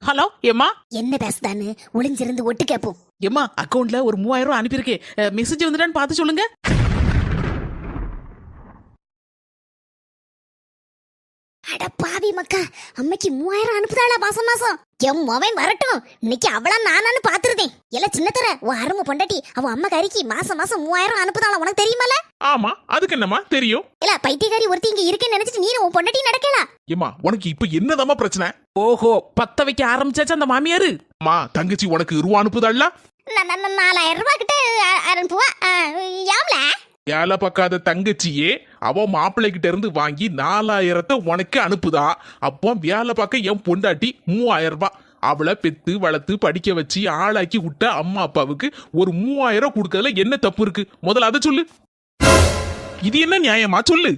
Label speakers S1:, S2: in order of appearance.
S1: Hello ஏம்மா.
S2: என்ன பேசுதான்னு ஒளிஞ்சிருந்து ஒட்டு கேப்போம்.
S1: ஏம்மா அக்கவுண்ட்ல ஒரு 3000 ரூபாய் அனுப்பியிருக்கேன். மெசேஜ் வந்துட்டான்னு பார்த்து சொல்லுங்க.
S2: அட பாவி மக்கா, அம்மைக்கு 3000 அனுப்புதாளா மாசம் மாசம்? என் மவன் வரட்டும், இன்னைக்கு அவளா நானான்னு பாத்துருதேன். எல்லாம் சின்னத்தர உன் அருமை பொண்டாட்டி அவன் அம்மா கறிக்கு மாசம் மாசம் 3000 அனுப்புதாளா, உனக்கு தெரியுமால?
S3: ஆமா, அதுக்கு என்னம்மா தெரியும்?
S2: இல்ல பைத்தியக்காரி ஒருத்தி இங்க இருக்கேன்னு நினைச்சிட்டு நீ உன் பொண்டாட்டி நடக்கல.
S3: ஏமா உனக்கு இப்ப என்னதாம்மா பிரச்சனை?
S1: ஓஹோ, பத்த வைக்க ஆரம்பிச்சாச்சு அந்த மாமியாரு.
S3: அம்மா தங்கச்சி உனக்கு ரூபா அனுப்புதாள்ல?
S2: 4000 ரூபாய் கிட்ட அனுப்புவா. யாம்ல
S3: ஏழை பார்க்காத தங்கச்சியே அவ மாப்பிள்ளை கிட்ட இருந்து வாங்கி 4000 உனக்கு அனுப்புதா. அப்போ வேலை பார்க்க என் பொண்டாட்டி 3000 ரூபாய். அவளை பெத்து வளர்த்து படிக்க வச்சு ஆளாக்கி விட்ட அம்மா அப்பாவுக்கு ஒரு 3000 கொடுக்கறதுல என்ன தப்பு இருக்கு? முதல்ல அதை சொல்லு. இது என்ன நியாயமா சொல்லு?